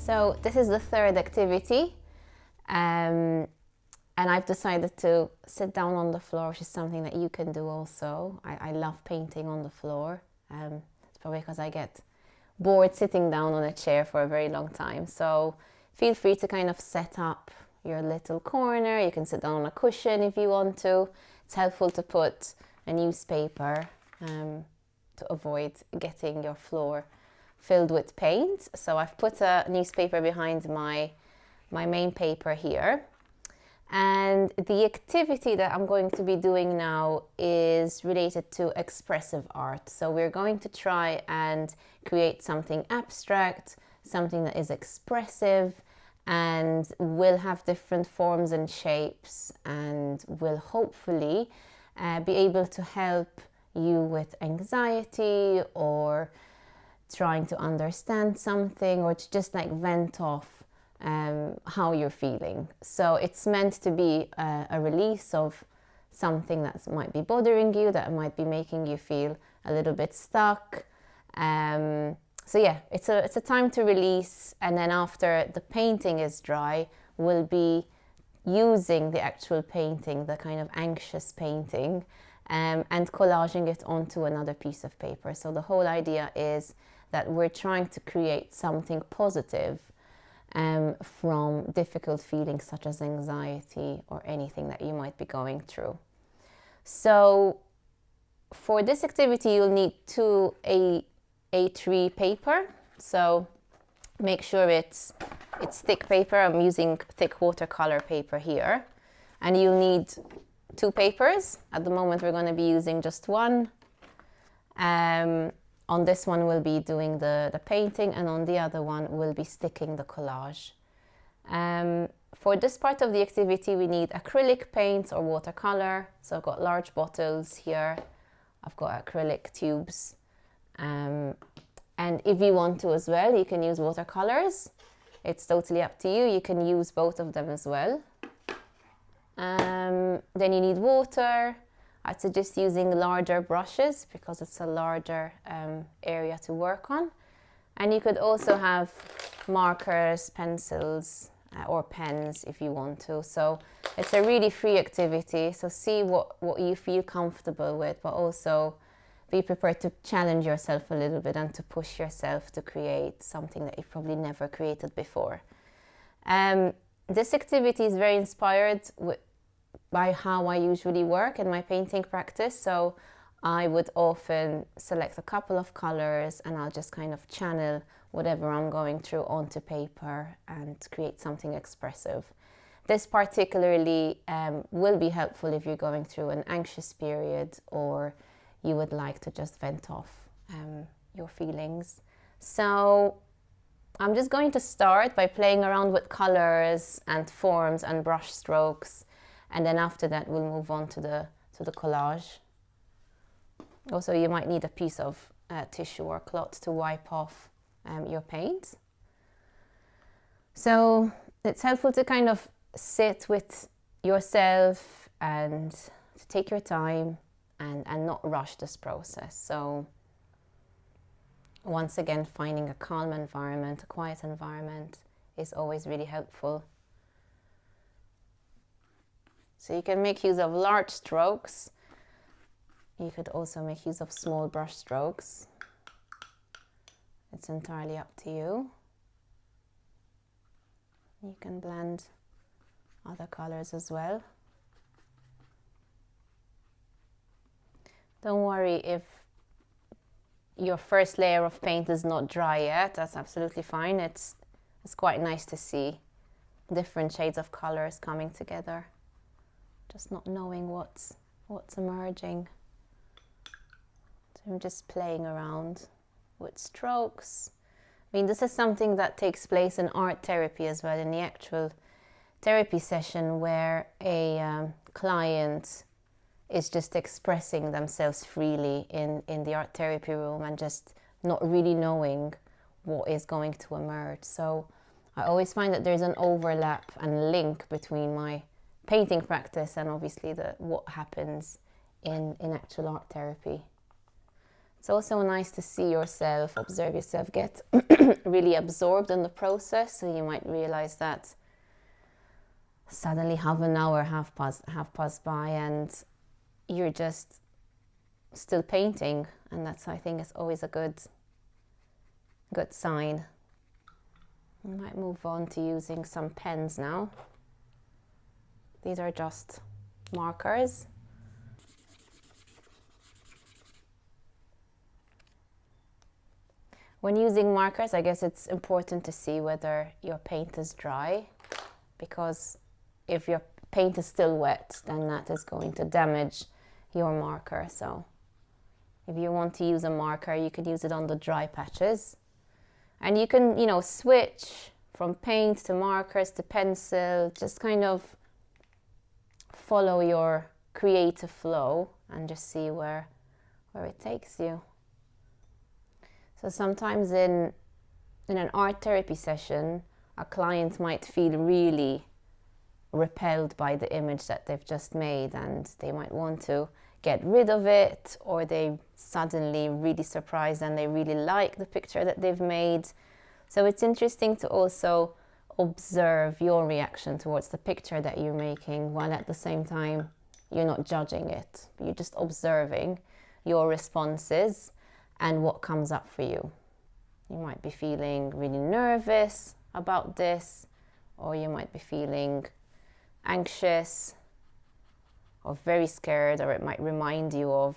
So this is the third activity, and I've decided to sit down on the floor, which is something that you can do also. I love painting on the floor. It's probably because I get bored sitting down on a chair for a very long time. So feel free to kind of set up your little corner. You can sit down on a cushion if you want to. It's helpful to put a newspaper to avoid getting your floor filled with paint. So I've put a newspaper behind my main paper here. And the activity that I'm going to be doing now is related to expressive art. So we're going to try and create something abstract, something that is expressive, and will have different forms and shapes, and will hopefully be able to help you with anxiety or trying to understand something, or to just like vent off how you're feeling. So it's meant to be a release of something that might be bothering you, that might be making you feel a little bit stuck. So yeah, it's a time to release, and then after the painting is dry, we'll be using the actual painting, the kind of anxious painting, and collaging it onto another piece of paper. So the whole idea is that we're trying to create something positive from difficult feelings such as anxiety or anything that you might be going through. So for this activity, you'll need two A3 paper. So make sure it's thick paper. I'm using thick watercolor paper here. And you'll need two papers. At the moment, we're going to be using just one. On this one, we'll be doing the painting, and on the other one, we'll be sticking the collage. For this part of the activity, we need acrylic paints or watercolor. So I've got large bottles here. I've got acrylic tubes. And if you want to as well, you can use watercolors. It's totally up to you. You can use both of them as well. Then you need water. I'd suggest using larger brushes because it's a larger area to work on. And you could also have markers, pencils, or pens if you want to. So it's a really free activity. So see what you feel comfortable with, but also be prepared to challenge yourself a little bit and to push yourself to create something that you've probably never created before. This activity is very inspired by how I usually work in my painting practice. So I would often select a couple of colors and I'll just kind of channel whatever I'm going through onto paper and create something expressive. This particularly will be helpful if you're going through an anxious period or you would like to just vent off your feelings. So I'm just going to start by playing around with colors and forms and brush strokes. And then after that, we'll move on to the collage. Also, you might need a piece of tissue or cloth to wipe off your paint. So it's helpful to kind of sit with yourself and to take your time and not rush this process. So once again, finding a calm environment, a quiet environment is always really helpful. So you can make use of large strokes. You could also make use of small brush strokes. It's entirely up to you. You can blend other colors as well. Don't worry if your first layer of paint is not dry yet. That's absolutely fine. It's quite nice to see different shades of colors coming together. Just not knowing what's emerging. So I'm just playing around with strokes. I mean, this is something that takes place in art therapy as well, in the actual therapy session where a client is just expressing themselves freely in the art therapy room and just not really knowing what is going to emerge. So I always find that there's an overlap and link between my painting practice and obviously what happens in actual art therapy. It's also nice to see yourself, observe yourself, get really absorbed in the process. So you might realize that suddenly half an hour have passed by and you're just still painting, and that's, I think, is always a good sign. I might move on to using some pens now. These are just markers. When using markers, I guess it's important to see whether your paint is dry, because if your paint is still wet, then that is going to damage your marker. So if you want to use a marker, you could use it on the dry patches. And you can, switch from paint to markers to pencil, just kind of follow your creative flow and just see where it takes you. So sometimes in an art therapy session, a client might feel really repelled by the image that they've just made, and they might want to get rid of it, or they suddenly really surprised and they really like the picture that they've made. So it's interesting to also observe your reaction towards the picture that you're making, while at the same time you're not judging it. You're just observing your responses and what comes up for you. You might be feeling really nervous about this, or you might be feeling anxious or very scared, or it might remind you of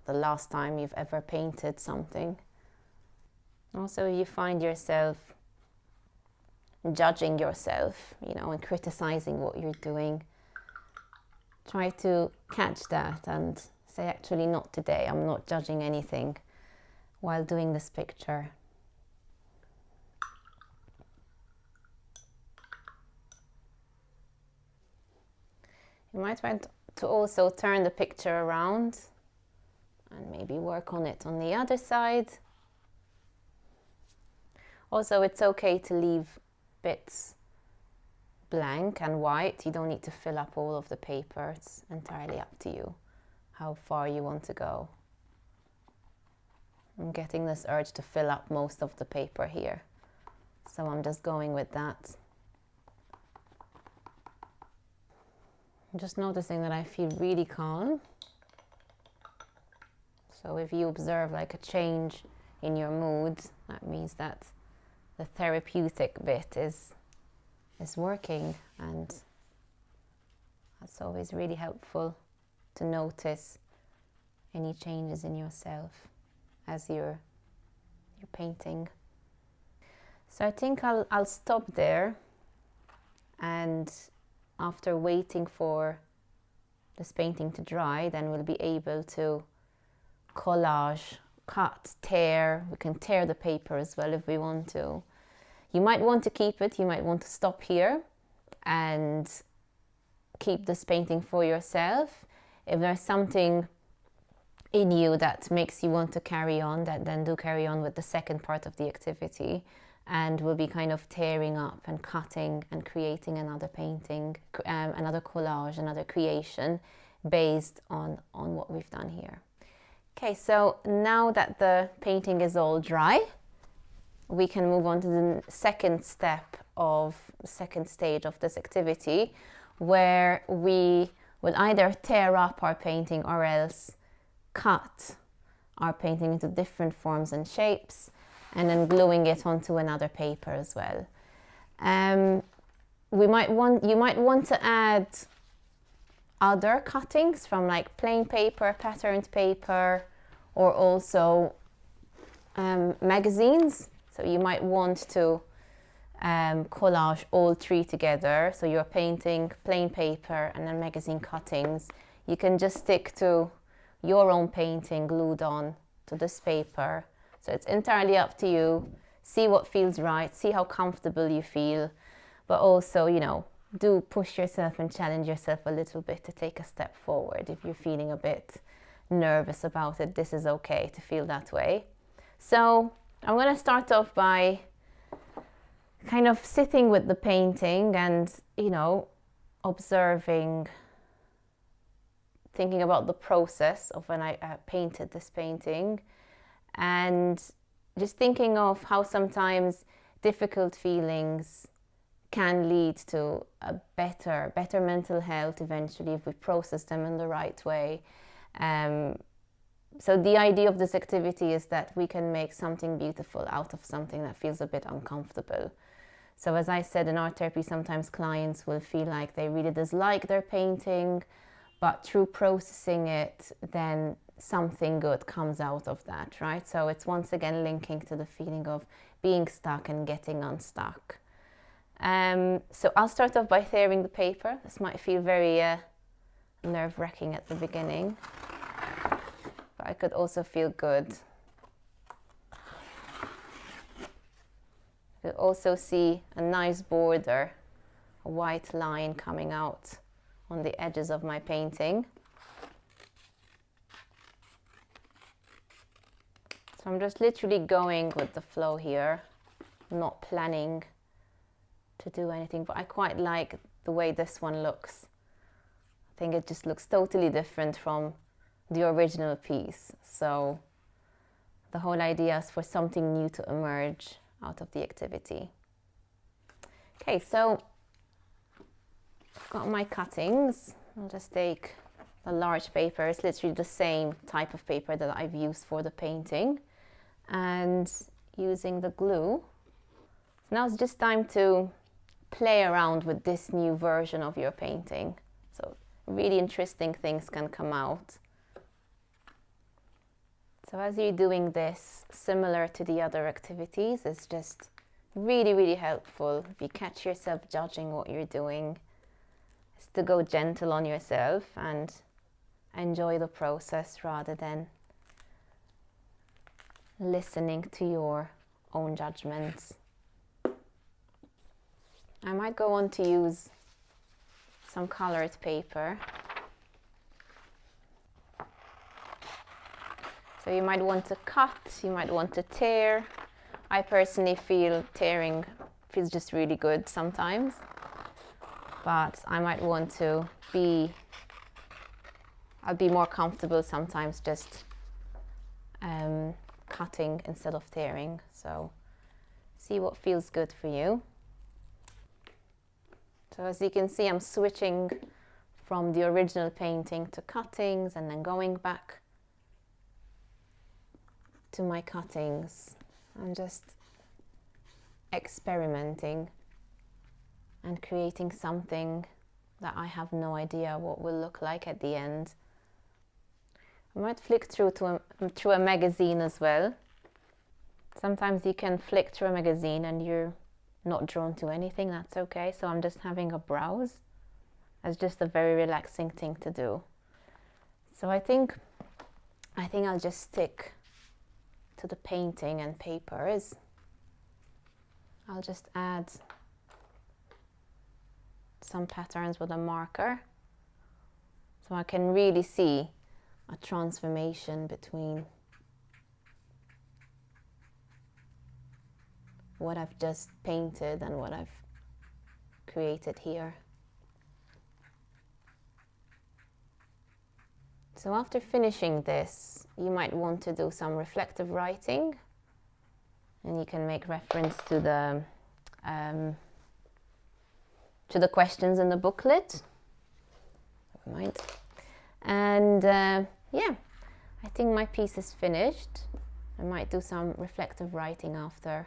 the last time you've ever painted something. Also, if you find yourself judging yourself, and criticizing what you're doing, try to catch that and say, actually, not today. I'm not judging anything while doing this picture. You might want to also turn the picture around and maybe work on it on the other side. Also, it's okay to leave bits blank and white. You don't need to fill up all of the paper. It's entirely up to you how far you want to go. I'm getting this urge to fill up most of the paper here, so I'm just going with that. I'm just noticing that I feel really calm. So if you observe like a change in your mood, that means that the therapeutic bit is working, and that's always really helpful to notice any changes in yourself as you're painting. So I think I'll stop there, and after waiting for this painting to dry, then we'll be able to collage, cut, tear. We can tear the paper as well if we want to. You might want to keep it, you might want to stop here and keep this painting for yourself. If there's something in you that makes you want to carry on, then do carry on with the second part of the activity, and we'll be kind of tearing up and cutting and creating another painting, another collage, another creation based on what we've done here. Okay, so now that the painting is all dry, we can move on to the second stage of this activity, where we will either tear up our painting or else cut our painting into different forms and shapes, and then gluing it onto another paper as well. You might want to add other cuttings from like plain paper, patterned paper, or also magazines. So you might want to collage all three together. So you're painting plain paper and then magazine cuttings. You can just stick to your own painting glued on to this paper. So it's entirely up to you. See what feels right, see how comfortable you feel, but also, do push yourself and challenge yourself a little bit to take a step forward. If you're feeling a bit nervous about it, this is okay to feel that way. So I'm going to start off by kind of sitting with the painting and, observing thinking about the process of when I painted this painting, and just thinking of how sometimes difficult feelings can lead to a better mental health eventually if we process them in the right way. So the idea of this activity is that we can make something beautiful out of something that feels a bit uncomfortable. So as I said, in art therapy, sometimes clients will feel like they really dislike their painting, but through processing it, then something good comes out of that, right? So it's once again linking to the feeling of being stuck and getting unstuck. So I'll start off by tearing the paper. This might feel very nerve-wracking at the beginning, but it could also feel good. You also see a nice border, a white line coming out on the edges of my painting. So I'm just literally going with the flow here, not planning to do anything, but I quite like the way this one looks. I think it just looks totally different from the original piece. So the whole idea is for something new to emerge out of the activity. Okay, so I've got my cuttings. I'll just take the large paper. It's literally the same type of paper that I've used for the painting, and using the glue. So now it's just time to play around with this new version of your painting. So really interesting things can come out. So as you're doing this, similar to the other activities, it's just really, really helpful if you catch yourself judging what you're doing, is to go gentle on yourself and enjoy the process rather than listening to your own judgments. I might go on to use some colored paper. So you might want to cut, you might want to tear. I personally feel tearing feels just really good sometimes, but I might want to I'll be more comfortable sometimes just cutting instead of tearing. So see what feels good for you. So as you can see, I'm switching from the original painting to cuttings and then going back to my cuttings. I'm just experimenting and creating something that I have no idea what will look like at the end. I might flick through a magazine as well. Sometimes you can flick through a magazine and you're not drawn to anything, that's okay. So I'm just having a browse. It's just a very relaxing thing to do. So I think I'll just stick to the painting and papers. I'll just add some patterns with a marker so I can really see a transformation between what I've just painted and what I've created here. So after finishing this, you might want to do some reflective writing, and you can make reference to the questions in the booklet. Never mind. And yeah, I think my piece is finished. I might do some reflective writing after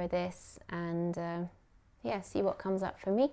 this, and yeah, see what comes up for me.